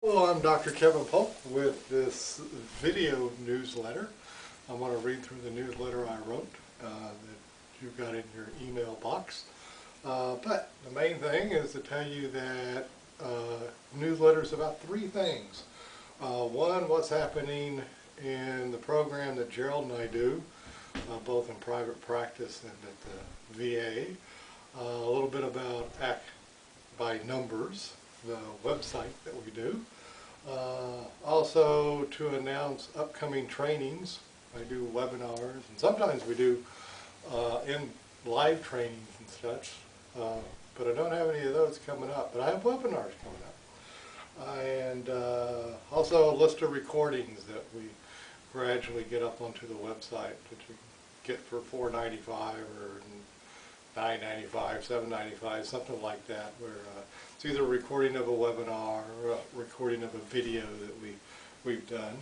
Hello, I'm Dr. Kevin Polk with this video newsletter. I'm going to read through the newsletter I wrote that you've got in your email box. But the main thing is to tell you that newsletter is about three things. One, what's happening in the program that Jerold and I do, both in private practice and at the VA. A little bit about Act by Numbers, the website that we do. Also to announce upcoming trainings. I do webinars, and sometimes we do in live trainings and such, but I don't have any of those coming up, but I have webinars coming up. And also a list of recordings that we gradually get up onto the website that you get for $4.95 or $9.95, $7.95, something like that, where it's either a recording of a webinar or a recording of a video that we've done.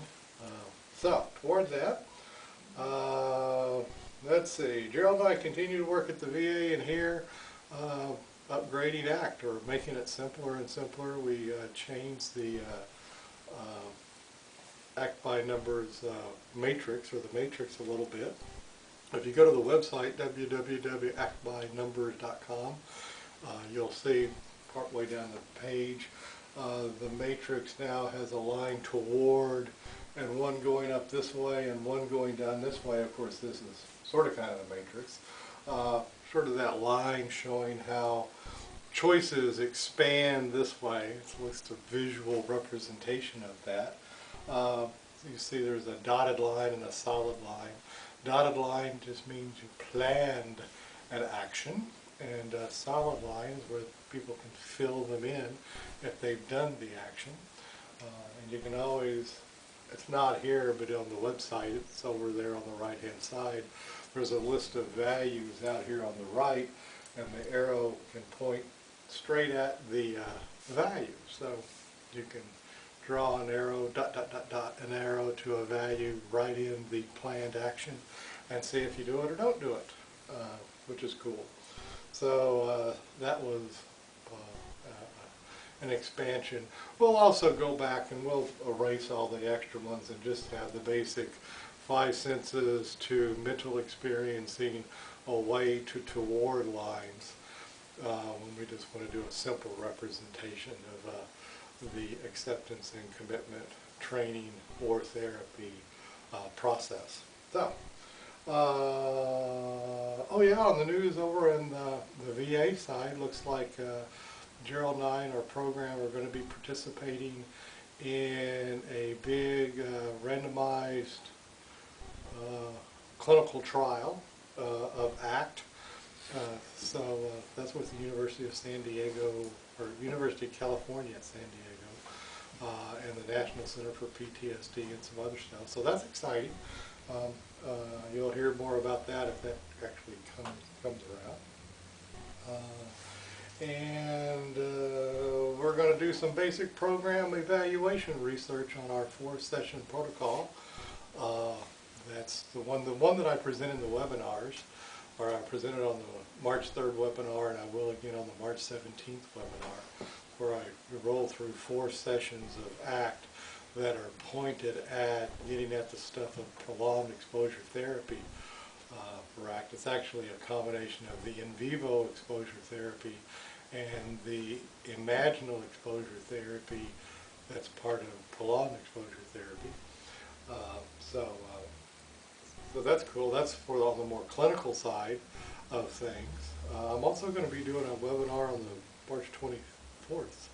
So, toward that, let's see, Jerold and I continue to work at the VA and here, upgrading ACT, or making it simpler and simpler. We changed the ACT by Numbers matrix, or the matrix a little bit. If you go to the website, www.actbynumbers.com, you'll see partway down the page, the matrix now has a line toward, and one going up this way and one going down this way. Of course, this is sort of kind of the matrix. Sort of that line showing how choices expand this way. It's just a visual representation of that. You see there's a dotted line and a solid line. Dotted line just means you planned an action, and solid lines where people can fill them in if they've done the action. And you can always, it's not here, but on the website, it's over there on the right hand side. There's a list of values out here on the right, and the arrow can point straight at the value. So you can draw an arrow, dot, dot, dot, dot, an arrow to a value, write in the planned action, and see if you do it or don't do it, which is cool. So that was an expansion. We'll also go back and we'll erase all the extra ones and just have the basic 5 senses to mental experiencing away to toward lines when we just want to do a simple representation of the acceptance and commitment training or therapy process. So, oh yeah, on the news over in the VA side, looks like Jerold and I and our program are going to be participating in a big randomized clinical trial of ACT. So that's with the University of San Diego, or University of California at San Diego, and the National Center for PTSD and some other stuff. So that's exciting. You'll hear more about that if that actually comes around. And we're going to do some basic program evaluation research on our 4-session protocol. That's the one that I present in the webinars, or I presented on the March 3rd webinar, and I will again on the March 17th webinar, where I roll through 4 sessions of ACT that are pointed at getting at the stuff of prolonged exposure therapy for ACT. It's actually a combination of the in vivo exposure therapy and the imaginal exposure therapy that's part of prolonged exposure therapy. So that's cool. That's for on the more clinical side of things. I'm also going to be doing a webinar on the March 24th.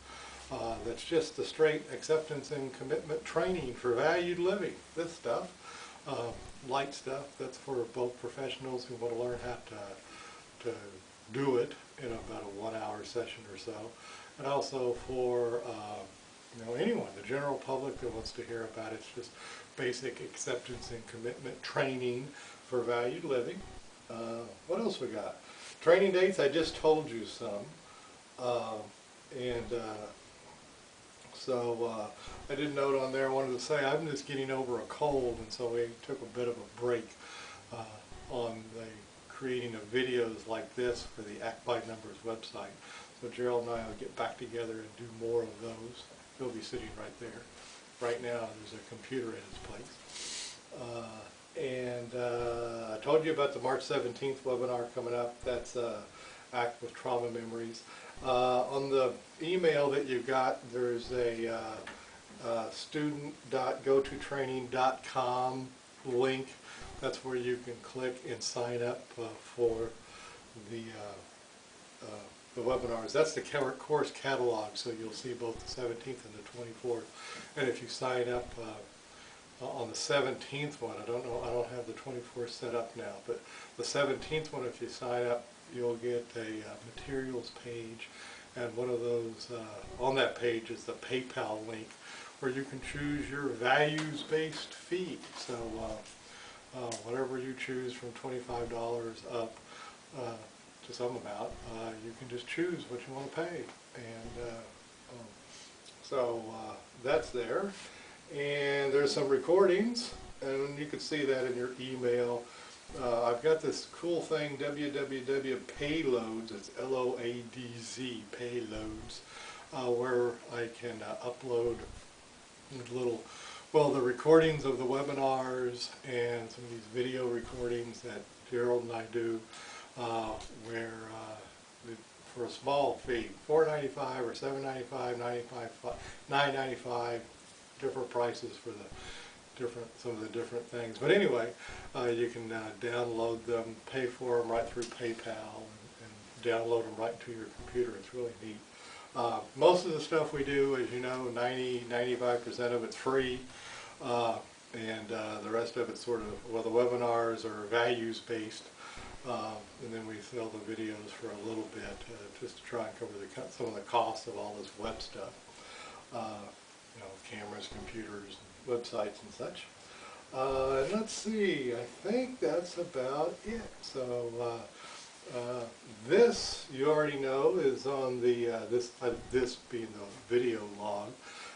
That's just the straight acceptance and commitment training for valued living. This stuff, light stuff, that's for both professionals who want to learn how to do it in about a 1-hour session or so, and also for anyone, the general public that wants to hear about it. It's just basic acceptance and commitment training for valued living. What else we got? Training dates, I just told you some. So I did note on there, I wanted to say I'm just getting over a cold, and so we took a bit of a break on the creating of videos like this for the Act by Numbers website. So Jerold and I will get back together and do more of those. He'll be sitting right there. Right now, there's a computer in his place. I told you about the March 17th webinar coming up. That's Act with Trauma Memories. On the email that you got, there's a student.gototraining.com link. That's where you can click and sign up for the webinars. That's the course catalog, so you'll see both the 17th and the 24th. And if you sign up on the 17th one, I don't have the 24th set up now, but the 17th one, if you sign up, you'll get a materials page, and one of those, on that page is the PayPal link where you can choose your values-based fee. So whatever you choose from $25 up to some amount, you can just choose what you want to pay. And that's there. And there's some recordings, and you can see that in your email. I've got this cool thing, www.payloads, it's L-O-A-D-Z, payloads, where I can upload the recordings of the webinars and some of these video recordings that Jerold and I do, where for a small fee, $4.95 or $7.95, $9.95, different prices for some of the different things. But anyway, you can download them, pay for them right through PayPal, and download them right to your computer. It's really neat. Most of the stuff we do, as you know, 95% of it's free, and the rest of it's sort of, well, the webinars are values-based, and then we sell the videos for a little bit, just to try and cover some of the costs of all this web stuff. You know, cameras, computers, websites and such. And let's see, I think that's about it. So this, you already know, is on the, this being the video log,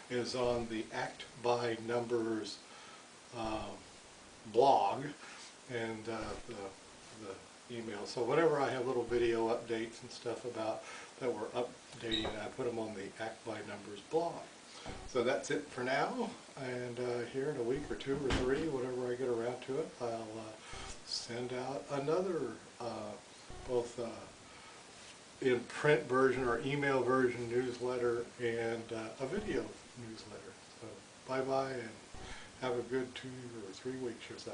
is on the Act by Numbers blog, and the email. So whenever I have little video updates and stuff about that we're updating, I put them on the Act by Numbers blog. So that's it for now, and here in a week or two or three, whenever I get around to it, I'll send out another both in print version or email version newsletter and a video newsletter. So bye-bye, and have a good 2 or 3 weeks or so.